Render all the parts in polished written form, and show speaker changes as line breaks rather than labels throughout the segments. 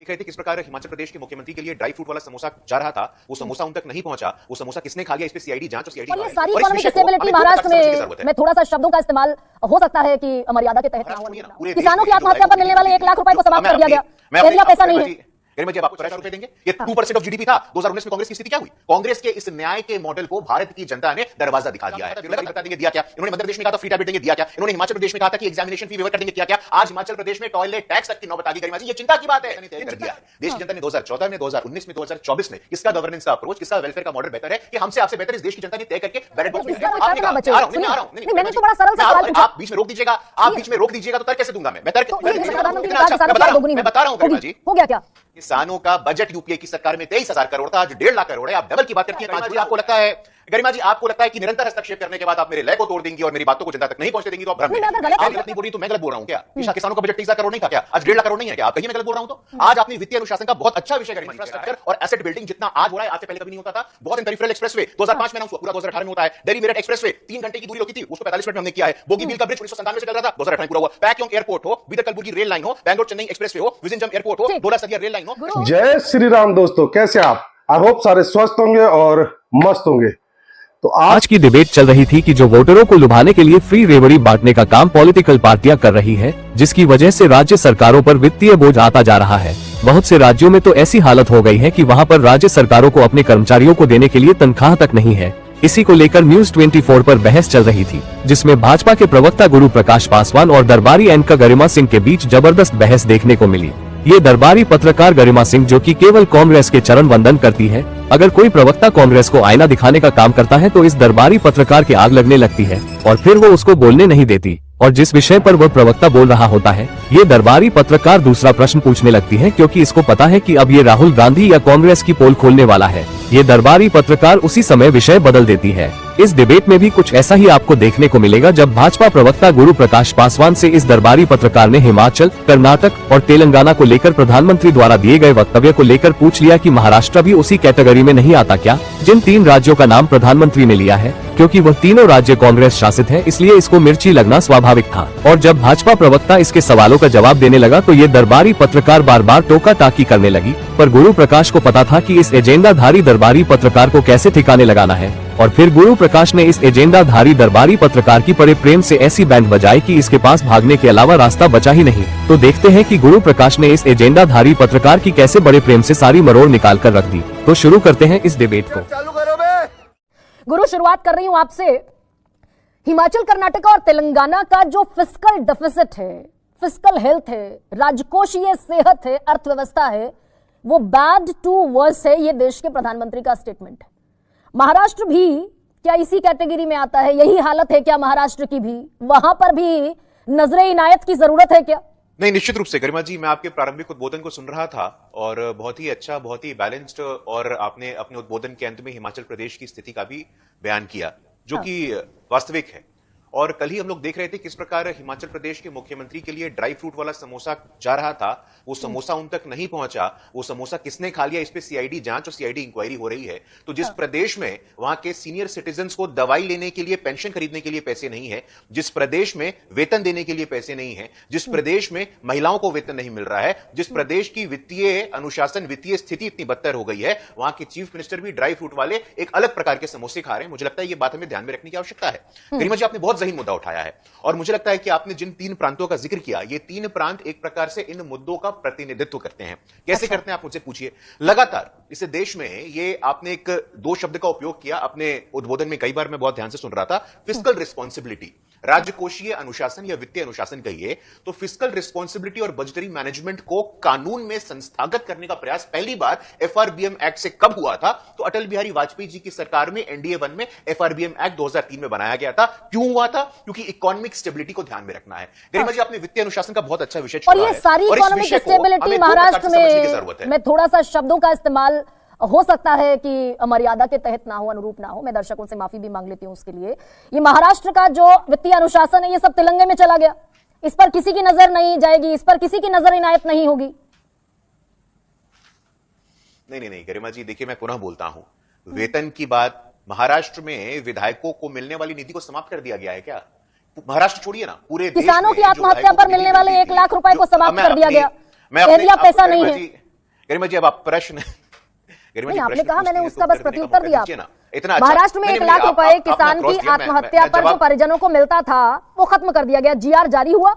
देख रहे थे किस प्रकार हिमाचल प्रदेश के मुख्यमंत्री के लिए ड्राई फ्रूट वाला समोसा जा रहा था, वो समोसा उन तक नहीं पहुंचा, वो समोसा किसने खा गया, इस पे सीआईडी जांच और सीआईडी
और ये सारी इकोनॉमिक स्टेबिलिटी महाराष्ट्र में थोड़ा सा शब्दों का इस्तेमाल हो सकता है कि मर्यादा के तहत ना हो। किसानों की आत्महत्या पर मिलने वाले 1 लाख रुपए को समाप्त कर दिया गया। एरिया पैसा नहीं है।
जी आपको 50 रुपए देंगे, ये 2% ऑफ जीडीपी था। 2019 में कांग्रेस की स्थिति क्या हुई? कांग्रेस के इस न्याय के मॉडल को भारत की जनता ने दरवाजा दिखा दिया है। बता देंगे दिया क्या इन्होंने? मध्य प्रदेश में कहा था फ्री टैबलेट देंगे, दिया क्या इन्होंने? हिमाचल प्रदेश में कहा था कि एग्जामिनेशन फी वेवर कर देंगे, किया क्या? आज हिमाचल प्रदेश में टॉयलेट टैक्स तक की नौबत आ गई। गरिमा जी ये चिंता की बात है, कर दिया है। देश की जनता ने 2014 में, 2019 में, 2024 में किसका गवर्नेंस का अप्रोच, किसका वेलफेयर का मॉडल बेहतर है कि हमसे आपसे बेहतर इस देश की जनता ने तय करके बैलेट बॉक्स में
मैंने तो बड़ा सरल सा सवाल पूछा।
आप बीच में रोक दीजिएगा, आप बीच में रोक दीजिएगा तो तर्क कैसे दूंगा मैं बता रहा हूं गरिमा जी।
हो गया क्या?
किसानों का बजट यूपीए की सरकार में 23,000 करोड़ था, आज 1.5 लाख करोड़ है। आप डबल की बात करती हैं। आपको लगता है गरिमा जी, आपको लगता है कि निरंतर हस्तक्षेप करने के बाद आप मेरे लय को तोड़ देंगी और मेरी बातों को जनता तक नहीं पहुंचने देंगी तो आप भ्रम में गलत नहीं बोल रही तो मैं गलत बोल रहा हूं क्या? किसानों का बजट 23,000 करोड़ नहीं था क्या? आज 1.5 लाख करोड़ नहीं है क्या? आप कहीं मैं गलत बोल रहा हूं तो? आज आपने वित्तीय अनुशासन का बहुत अच्छा विषय गरिमा, इंफ्रास्ट्रक्चर और एसेट बिल्डिंग जितना आज हो रहा है आज से पहले कभी नहीं होता था। बहुत पेरिफेरल एक्सप्रेसवे 2005 में अनाउंस हुआ, पूरा 2018 में होता है। दिल्ली मेरठ एक्सप्रेसवे 3 घंटे की दूरी होती थी, उसको 45 मिनट में हमने किया है। बोगी बिल का ब्रिज 1997 से चल रहा था, 2018 में पूरा हुआ। पैक्योंग एयरपोर्ट हो, बीदर कलबुर्गी रेल लाइन हो, बैंगलोर चेन्नई एक्सप्रेसवे हो, विजिंजम एयरपोर्ट हो, डोला सदिया रेल लाइन हो।
जय श्री राम दोस्तों, कैसे आप? आई होप सारे स्वस्थ होंगे और मस्त होंगे।
तो आज की डिबेट चल रही थी कि जो वोटरों को लुभाने के लिए फ्री रेवड़ी बांटने का काम पॉलिटिकल पार्टियां कर रही है, जिसकी वजह से राज्य सरकारों पर वित्तीय बोझ आता जा रहा है। बहुत से राज्यों में तो ऐसी हालत हो गई है कि वहां पर राज्य सरकारों को अपने कर्मचारियों को देने के लिए तनख्वाह तक नहीं है। इसी को लेकर न्यूज 24 पर बहस चल रही थी, जिसमें भाजपा के प्रवक्ता गुरु प्रकाश पासवान और दरबारी एंकर गरिमा सिंह के बीच जबरदस्त बहस देखने को मिली। ये दरबारी पत्रकार गरिमा सिंह, जो कि केवल कांग्रेस के चरण वंदन करती है, अगर कोई प्रवक्ता कांग्रेस को आईना दिखाने का काम करता है तो इस दरबारी पत्रकार की आग लगने लगती है और फिर वो उसको बोलने नहीं देती। और जिस विषय पर वह प्रवक्ता बोल रहा होता है, ये दरबारी पत्रकार दूसरा प्रश्न पूछने लगती है, क्योंकि इसको पता है कि अब ये राहुल गांधी या कांग्रेस की पोल खोलने वाला है। ये दरबारी पत्रकार उसी समय विषय बदल देती है। इस डिबेट में भी कुछ ऐसा ही आपको देखने को मिलेगा, जब भाजपा प्रवक्ता गुरु प्रकाश पासवान से इस दरबारी पत्रकार ने हिमाचल, कर्नाटक और तेलंगाना को लेकर प्रधानमंत्री द्वारा दिए गए वक्तव्य को लेकर पूछ लिया कि महाराष्ट्र भी उसी कैटेगरी में नहीं आता क्या, जिन 3 राज्यों का नाम प्रधानमंत्री ने लिया है। क्योंकि वह तीनों राज्य कांग्रेस शासित हैं, इसलिए इसको मिर्ची लगना स्वाभाविक था। और जब भाजपा प्रवक्ता इसके सवालों का जवाब देने लगा तो ये दरबारी पत्रकार बार बार टोका टाकी करने लगी। पर गुरु प्रकाश को पता था कि इस एजेंडाधारी दरबारी पत्रकार को कैसे ठिकाने लगाना है, और फिर गुरु प्रकाश ने इस एजेंडाधारी दरबारी पत्रकार की बड़े प्रेम से ऐसी बैंड बजाई कि इसके पास भागने के अलावा रास्ता बचा ही नहीं। तो देखते हैं कि गुरु प्रकाश ने इस एजेंडाधारी पत्रकार की कैसे बड़े प्रेम से सारी मरोड़ निकाल कर रख दी। तो शुरू करते हैं इस डिबेट को।
गुरु, शुरुआत कर रही हूं आपसे। हिमाचल, कर्नाटक और तेलंगाना का जो फिस्कल डेफिसिट है, फिस्कल हेल्थ है, राजकोषीय सेहत है, अर्थव्यवस्था है, वो बैड टू वर्स है। ये देश के प्रधानमंत्री का स्टेटमेंट है। महाराष्ट्र भी क्या इसी कैटेगरी में आता है? यही हालत है क्या महाराष्ट्र की भी? वहां पर भी नजरे इनायत की जरूरत है क्या?
नहीं, निश्चित रूप से गरिमा जी, मैं आपके प्रारंभिक उद्बोधन को सुन रहा था और बहुत ही अच्छा, बहुत ही बैलेंस्ड, और आपने अपने उद्बोधन के अंत में हिमाचल प्रदेश की स्थिति का भी बयान किया, जो कि वास्तविक है। और कल ही हम लोग देख रहे थे किस प्रकार हिमाचल प्रदेश के मुख्यमंत्री के लिए ड्राई फ्रूट वाला समोसा जा रहा था, वो समोसा उन तक नहीं पहुंचा, वो समोसा किसने खा लिया, इस पे सीआईडी जांच और सीआईडी इंक्वायरी हो रही है। तो जिस प्रदेश में वहां के सीनियर सिटीजन्स को दवाई लेने के लिए, पेंशन खरीदने के लिए पैसे नहीं है, जिस प्रदेश में वेतन देने के लिए पैसे नहीं है, जिस प्रदेश में महिलाओं को वेतन नहीं मिल रहा है, जिस प्रदेश की वित्तीय अनुशासन, वित्तीय स्थिति इतनी बदतर हो गई है, वहां के चीफ मिनिस्टर भी ड्राई फ्रूट वाले एक अलग प्रकार के समोसे खा रहे हैं। मुझे लगता है ये बात हमें ध्यान में रखने की आवश्यकता है। गरिमा जी, आपने बहुत सही मुद्दा उठाया है और मुझे लगता है कि आपने जिन 3 प्रांतों का जिक्र किया, ये 3 प्रांत एक प्रकार से इन मुद्दों का प्रतिनिधित्व करते हैं। कैसे करते हैं आप मुझसे पूछिए। लगातार इस देश में ये आपने एक 2 शब्द का उपयोग किया अपने उद्बोधन में, कई बार मैं बहुत ध्यान से सुन रहा था। फिस्कल रिस्पॉन्सिबिलिटी, राज्यकोषीय अनुशासन या वित्तीय अनुशासन कहिए, तो फिस्कल रिस्पॉन्सिबिलिटी और बजटरी मैनेजमेंट को कानून में संस्थागत करने का प्रयास पहली बार एफआरबीएम एक्ट से कब हुआ था? तो अटल बिहारी वाजपेयी जी की सरकार में एनडीए 1 में एफआरबीएम एक्ट 2003 में बनाया गया था। क्यों हुआ था? क्योंकि इकोनॉमिक स्टेबिलिटी को ध्यान में रखना है। गरिमा जी, आपने वित्तीय अनुशासन का बहुत अच्छा विषय
और ये सारी इकोनॉमिक स्टेबिलिटी महाराष्ट्र में, मैं थोड़ा सा शब्दों का इस्तेमाल हो सकता है कि मर्यादा के तहत ना हो, अनुरूप ना हो, मैं दर्शकों से माफी भी मांग लेती हूं उसके लिए। ये महाराष्ट्र का जो वित्तीय अनुशासन है, ये सब तिलंगे में चला गया। इस पर किसी की नजर नहीं जाएगी, इस पर किसी की नजर इनायत नहीं होगी।
नहीं गरिमा जी, देखिए मैं पुनः बोलता हूं, वेतन की बात महाराष्ट्र में विधायकों को मिलने वाली निधि को समाप्त कर दिया गया है क्या? महाराष्ट्र छोड़िए ना, पूरे
किसानों की आत्महत्या पर मिलने वाले 1 लाख रुपए को समाप्त कर दिया गया। एरिया पैसा नहीं है।
गरिमा जी अब आप प्रश्न
नहीं, आपने कहा, मैंने उसका बस प्रत्युत्तर दिया।
इतना
महाराष्ट्र में 1 लाख रुपए किसान की आत्महत्या पर जो परिजनों को मिलता था वो खत्म कर दिया गया, जीआर जारी हुआ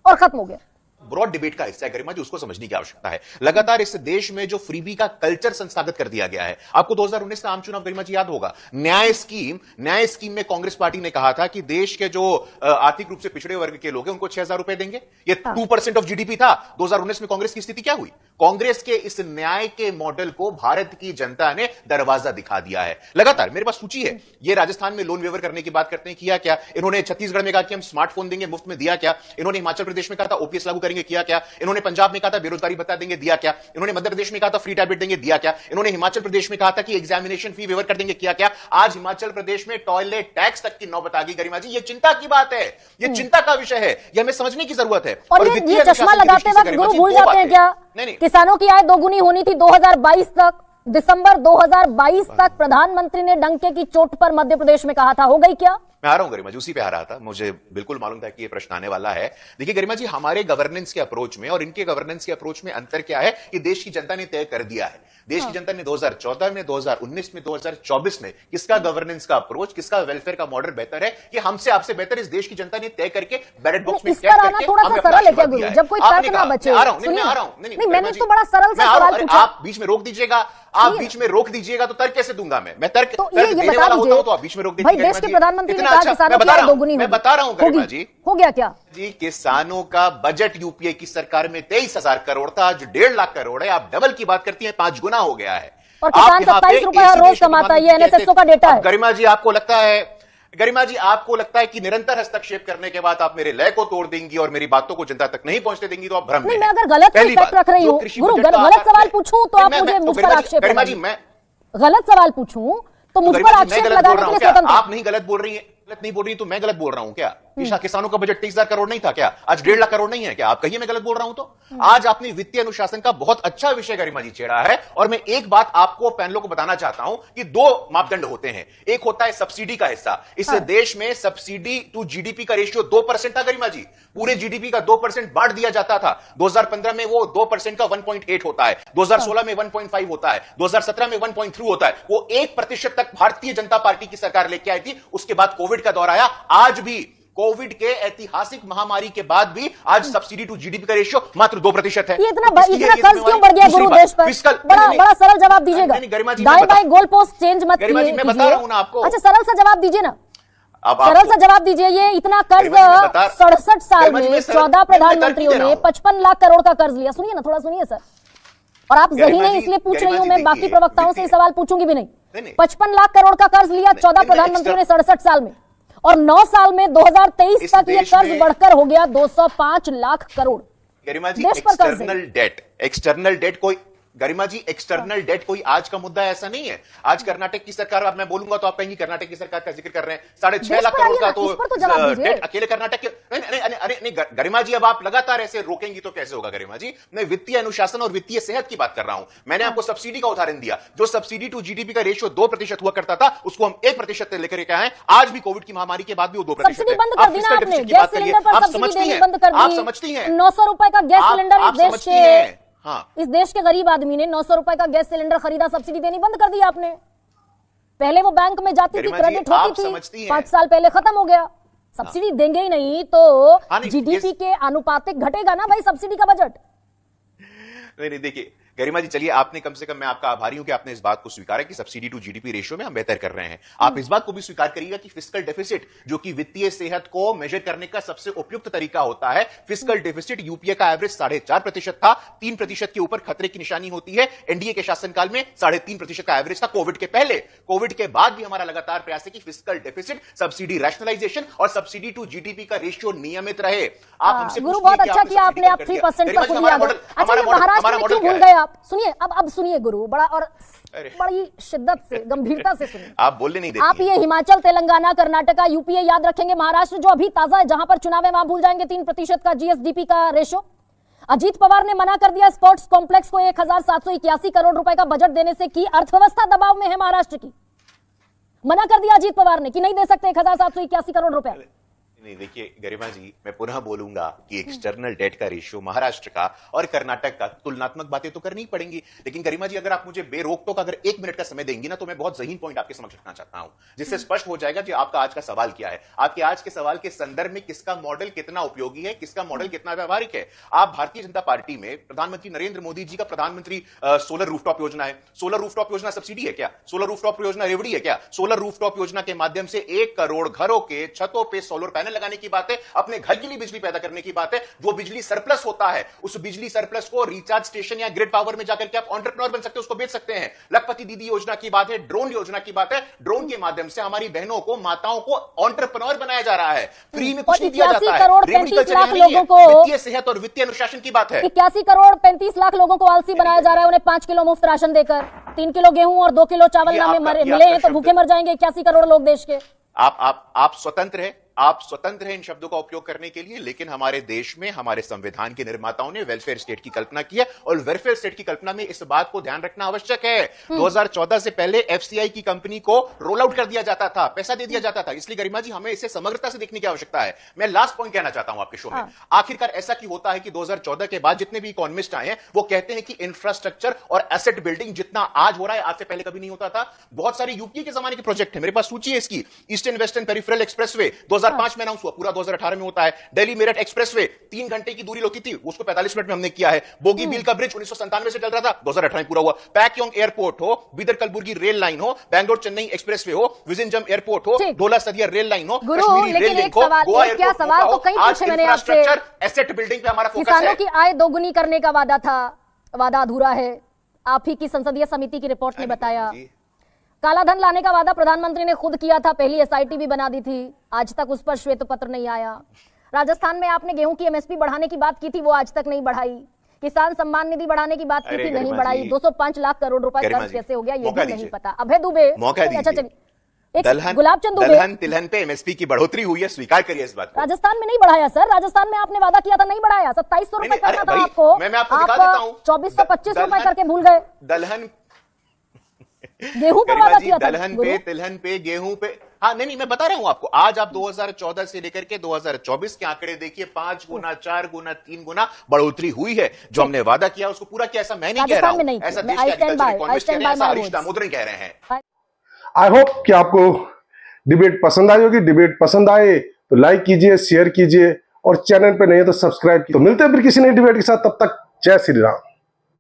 और खत्म हो गया।
ब्रॉड डिबेट का हिस्सा है गरिमा जी, उसको समझने की आवश्यकता है। लगातार इस देश में जो फ्रीबी का कल्चर संस्थापित कर दिया गया है। आपको 2019 का आम चुनाव गरिमा जी याद होगा, न्याय स्कीम में कांग्रेस पार्टी ने कहा था कि देश के जो आर्थिक रूप से पिछड़े वर्ग के लोग हैं उनको 6,000 रुपए देंगे। ये 2% ऑफ जीडीपी था। 2019 में कांग्रेस की स्थिति क्या हुई? कांग्रेस के इस न्याय के मॉडल को भारत की जनता ने दरवाजा दिखा दिया है। लगातार मेरे पास सूची है। ये राजस्थान में लोन वेवर करने की बात करते हैं, किया क्या? इन्होंने छत्तीसगढ़ में कहा कि हम स्मार्टफोन देंगे, मुफ्त में, दिया क्या? इन्होंने हिमाचल प्रदेश में कहा था ओपीएस लागू करेंगे, किया क्या? इन्होंने पंजाब में कहा था बेरोजगारी भत्ता देंगे, दिया क्या? इन्होंने मध्य प्रदेश में कहा था फ्री टैबलेट देंगे, दिया क्या? इन्होंने हिमाचल प्रदेश में कहा था कि एग्जामिनेशन फी वेवर कर देंगे, किया क्या? आज हिमाचल प्रदेश में टॉयलेट टैक्स तक की नौबत आ गई गरिमा जी। ये चिंता की बात है, ये चिंता का विषय है, ये हमें समझने की जरूरत है।
और ये चश्मा लगाते वक्त गुरु भूल जाते हैं क्या? किसानों की आय दोगुनी होनी थी 2022 तक, दिसंबर 2022 तक प्रधानमंत्री ने डंके की चोट पर मध्य प्रदेश में कहा था, हो गई क्या?
मैं आ रहा हूं गरिमा जी, उसी पे आ रहा था, मुझे बिल्कुल मालूम था कि ये प्रश्न आने वाला है। देखिए गरिमा जी, हमारे गवर्नेंस के अप्रोच में और इनके गवर्नेंस के अप्रोच में अंतर क्या है, कि देश की जनता ने तय कर दिया है। देश की जनता ने 2014 में, 2019 में, 2024 में किसका गवर्नेंस का अप्रोच, किसका वेलफेयर का मॉडल बेहतर है, कि हमसे आपसे बेहतर इस देश की जनता ने तय करके बैलेट बॉक्स में
थोड़ा सा सरल है क्या गुरु, जब कोई तर्क ना बचे? नहीं, मैंने तो बड़ा सरल सा सवाल पूछा।
आप बीच में रोक दीजिएगा, आप बीच में रोक दीजिएगा तो तर्क कैसे दूंगा मैं? तर्क देने वाला होता हूं तो आप बीच में रोक दीजिए।
भाई देश के प्रधानमंत्री ने कहा किसानों की आय दोगुनी होगी,
मैं बता रहा हूं गरिमा जी,
हो गया क्या
जी? किसानों का बजट यूपीए की सरकार में 23,000 करोड़ था, आज 1.5 लाख करोड़ है। आप डबल की बात करती हैं, 5 गुना हो गया है।
और किसान 27 रुपए हर रोज कमाता है, ये एनएसएसओ का डेटा है।
गरिमा जी आपको लगता है कि निरंतर हस्तक्षेप करने के बाद आप मेरे लय को तोड़ देंगी और मेरी बातों को जनता तक नहीं पहुंचने देंगी, तो आप भ्रम में।
नहीं, मैं अगर गलत फैक्ट रख रही हूं गुरु, गलत सवाल पूछूं तो आप मुझे मुझ पर आक्षेप,
गरिमा जी मैं
गलत सवाल पूछूं तो मुझ पर आक्षेप लगाने के लिए स्वतंत्र।
आप नहीं गलत बोल रही हैं, गलत नहीं बोल रही, तो मैं गलत बोल रहा हूं क्या? किसानों का बजट 23,000 करोड़ नहीं था क्या? आज 1.5 लाख करोड़ नहीं है क्या? आप कहिए मैं गलत बोल रहा हूं तो। आज आपने वित्तीय अनुशासन का बहुत अच्छा विषय गरिमा जी छेड़ा है, और मैं एक बात आपको पैनलों को बताना चाहता हूं कि 2 मापदंड होते हैं। एक होता है सब्सिडी का हिस्सा। इस देश में सब्सिडी टू जीडीपी का रेशियो 2% था गरिमा जी। पूरे जीडीपी का 2% बांट दिया जाता था। 2015 में वो 2% का 1.8 होता है, 2016 में 1.5 होता है, 2017 में 1.3 होता है। वो 1% तक भारतीय जनता पार्टी की सरकार लेके आई थी। उसके बाद कोविड का दौर आया। आज भी कोविड के ऐतिहासिक महामारी के बाद भी आज सब्सिडी टू जीडीपी का रेशियो मात्र 2% है।
ये इतना कर्ज क्यों बढ़ गया गुरु देश पर? बड़ा सरल जवाब दीजिएगा, दाएं बाएं गोल पोस्ट चेंज मत कीजिए।
मैं बता रहा हूं ना आपको।
अच्छा, सरल सा जवाब दीजिए ना, सरल सा जवाब दीजिए। ये इतना कर्ज 67 साल में 14 प्रधानमंत्रियों ने 55 लाख करोड़ का कर्ज लिया। सुनिए ना, थोड़ा सुनिए सर। और आप सही नहीं इसलिए पूछ रही हूं, मैं बाकी प्रवक्ताओं से सवाल पूछूंगी भी नहीं। 55 लाख करोड़ का कर्ज लिया 14 प्रधानमंत्रियों ने 67 साल में, और 9 साल में 2023 तक ये कर्ज बढ़कर हो गया 205 लाख करोड़।
गरिमा जी, एक्सटर्नल डेट कोई गरिमा जी एक्सटर्नल डेट कोई आज का मुद्दा ऐसा नहीं है। आज कर्नाटक की सरकार, अब मैं बोलूंगा तो आप कहेंगे कर्नाटक की सरकार का जिक्र कर रहे हैं, 6.5 लाख करोड़ का तो डेट अकेले कर्नाटक के। नहीं गरिमा जी, अब आप लगातार ऐसे रोकेंगी तो कैसे होगा गरिमा जी? मैं वित्तीय अनुशासन और वित्तीय सेहत की बात कर रहा हूं। मैंने आपको सब्सिडी का उदाहरण दिया। जो सब्सिडी टू जीडीपी का रेशियो 2% हुआ करता था, उसको हम 1% लेकर के आए। आज भी कोविड की महामारी के बाद भी वो 2%
सब्सिडी बंद कर दी ना आपने, गैस सिलेंडर पर सब्सिडी देनी बंद कर दी।
आप समझती हैं
900 रुपए का गैस सिलेंडर इस देश के गरीब आदमी ने 900 रुपए का गैस सिलेंडर खरीदा, सब्सिडी देनी बंद कर दी आपने। पहले वो बैंक में जाती थी, क्रेडिट होती थी, 5 साल पहले खत्म हो गया। सब्सिडी देंगे ही नहीं तो जीडीपी के आनुपातिक घटेगा ना भाई सब्सिडी का बजट।
नहीं देखिए गरिमा जी, चलिए आपने कम से कम, मैं आपका आभारी हूं कि आपने इस बात को स्वीकारा कि सब्सिडी टू जीडीपी रेशियो में हम बेहतर कर रहे हैं। आप इस बात को भी स्वीकार करिएगा कि फिस्कल डेफिसिट, जो कि वित्तीय सेहत को मेजर करने का सबसे उपयुक्त तरीका होता है, फिस्कल डेफिसिट यूपीए का एवरेज 4.5% था। 3% के ऊपर खतरे की निशानी होती है। एनडीए के शासनकाल में 3.5% का एवरेज था कोविड के पहले। कोविड के बाद भी हमारा लगातार प्रयास है कि फिस्कल डेफिसिट, सब्सिडी रैशनलाइजेशन और सब्सिडी टू जीडीपी का रेशियो नियमित रहे। आप हमसे
गुरु बहुत अच्छा किया आपने, आप 3% पर खुद याद। अच्छा, महाराष्ट्र में क्यों भूल गए आप? सुनिए, अब सुनिए गुरु, बड़ा और बड़ी शिद्दत से, गंभीरता से सुनिए।
आप बोलने नहीं देती।
आप ये हिमाचल, तेलंगाना, कर्नाटका, यूपीए याद रखेंगे, महाराष्ट्र जो अभी ताजा है, जहां पर चुनाव है, वहां भूल जाएंगे 3% का जीएसडीपी का रेशो। अजीत पवार ने मना कर दिया स्पोर्ट्स कॉम्प्लेक्स को 1781 करोड़ रुपए का बजट देने से, की अर्थव्यवस्था दबाव में है महाराष्ट्र की। मना कर दिया अजीत पवार ने कि नहीं दे सकते 1781 करोड़ रुपए।
नहीं, देखिए गरिमा जी, मैं पुनः बोलूंगा कि एक्सटर्नल डेट का रेशियो महाराष्ट्र का और कर्नाटक का, तुलनात्मक बातें तो करनी ही पड़ेंगी। लेकिन गरिमा जी, अगर आप मुझे बेरोक-टोक अगर 1 मिनट का समय देंगी ना, तो मैं बहुत ज़हीन पॉइंट आपके समक्ष रखना चाहता हूं, जिससे स्पष्ट हो जाएगा कि आपका आज का सवाल क्या है। आपके आज के सवाल के संदर्भ में किसका मॉडल कितना उपयोगी है, किसका मॉडल कितना व्यावहारिक है। आप भारतीय जनता पार्टी में प्रधानमंत्री नरेंद्र मोदी जी का प्रधानमंत्री सोलर रूफटॉप योजना है। सोलर रूफटॉप योजना सब्सिडी है क्या? सोलर रूफटॉप योजना रेवड़ी है क्या? सोलर रूफटॉप योजना के माध्यम से 1 करोड़ घरों के छतों पे सोलर पैनल लगाने की बात है, अपने घर के लिए बिजली पैदा करने की बात है। जो बिजली सरप्लस होता है, उस बिजली सरप्लस को रिचार्ज स्टेशन या ग्रिड पावर में जाकर के आप एंटरप्रेन्योर बन सकते हो, उसको बेच सकते हैं। लखपति दीदी योजना की बात है, ड्रोन योजना की बात है। ड्रोन के माध्यम से हमारी बहनों को, माताओं को एंटरप्रेन्योर बनाया जा रहा है। फ्री में कुछ नहीं दिया जाता है।
35 लाख लोगों को
वित्तीय सेहत और वित्तीय अनुशासन की बात है।
81 करोड़ 35 लाख लोगों को आलसी बनाया जा रहा है, उन्हें 5 किलो मुफ्त राशन देकर। 3 किलो गेहूं और 2 किलो चावल ना मिले हैं तो भूखे मर जाएंगे 81 करोड़ लोग देश के।
आप स्वतंत्र हैं, आप स्वतंत्र हैं इन शब्दों का उपयोग करने के लिए, लेकिन हमारे देश में हमारे संविधान के निर्माताओं ने वेलफेयर स्टेट की कल्पना की है, और वेलफेयर स्टेट की कल्पना में इस बात को ध्यान रखना आवश्यक है। 2014 से पहले एफसीआई की कंपनी को रोल आउट कर दिया जाता था, पैसा दे दिया जाता था। इसलिए गरिमा जी, हमें इसे समग्रता से देखने की आवश्यकता है। मैं लास्ट पॉइंट कहना चाहता हूं आपके शो में, आखिरकार ऐसा क्यों होता है कि 2014 के बाद जितने भी इकोनॉमिस्ट आए हैं, वो कहते हैं कि इंफ्रास्ट्रक्चर और एसेट बिल्डिंग जितना आज हो रहा है, आज से पहले कभी नहीं होता था। बहुत सारे यूपीए के जमाने के प्रोजेक्ट है, मेरे पास सूची है इसकी। ईस्टर्न वेस्टर्न पेरिफेरल एक्सप्रेसवे 2005 में अनाउंस हुआ, पूरा 2018 में होता है। दिल्ली मेरठ एक्सप्रेसवे 3 घंटे की दूरी होती थी, उसको 45 मिनट में हमने किया है। बोगी बील का ब्रिज 1997 से चल रहा था, 2018 में पूरा हुआ। पैक्योंग एयरपोर्ट हो, बीदर कलबुर्गी रेल लाइन हो, बैंगलोर चेन्नई एक्सप्रेसवे हो, विजनजम एयरपोर्ट हो, डोला सदिया रेल लाइन हो, कश्मीरी रेल लिंक हो, गोवा एयरपोर्ट
सवाल तो कई पूछे मैंने आपसे।
एसेट बिल्डिंग पे हमारा फोकस है।
किसानों की आय दोगुनी करने का वादा था, वादा अधूरा है। आप ही की संसदीय समिति की रिपोर्ट ने बताया। काला धन लाने का वादा प्रधानमंत्री ने खुद किया था, पहली एसआईटी भी बना दी थी, आज तक उस पर श्वेत पत्र नहीं आया। राजस्थान में आपने गेहूं की एमएसपी बढ़ाने की बात की थी, वो आज तक नहीं बढ़ाई। किसान सम्मान निधि बढ़ाने की बात की थी, नहीं बढ़ाई। 205 लाख करोड़ रुपए कर्ज कैसे हो गया ये भी नहीं पता। अभय दुबे, अच्छा चलिए, गुलाब चंद दुबे,
तिलहन पे एमएसपी की बढ़ोतरी हुई है, स्वीकार करिए इस बात को।
राजस्थान में नहीं बढ़ाया सर, राजस्थान में आपने वादा किया था, नहीं बढ़ाया। 2700 रुपए करना था आपको,
मैं आपको दिखा देता हूं।
2425 रुपए करके भूल गए।
दलहन
गेहूं पर वादा किया था,
तिलहन पे गेहूं पे, हाँ नहीं मैं बता रहा हूं आपको। आज आप 2014 से लेकर के 2024 के आंकड़े देखिए, 5 गुना 4 गुना 3 गुना बढ़ोतरी हुई है। जो हमने वादा किया उसको पूरा किया, ऐसा मैं नहीं कह रहा हूं, ऐसा देश के एग्रीकल्चर इकोनॉमिस्ट कह रहे हैं, ऐसा हरीश दामोदरन कह रहे हैं।
आई होप कि आपको डिबेट पसंद आई होगी। डिबेट पसंद आए तो लाइक कीजिए, शेयर कीजिए, और चैनल पे नहीं है तो सब्सक्राइब कीजिए। तो मिलते हैं फिर किसी नई डिबेट के साथ, तब तक जय श्री राम।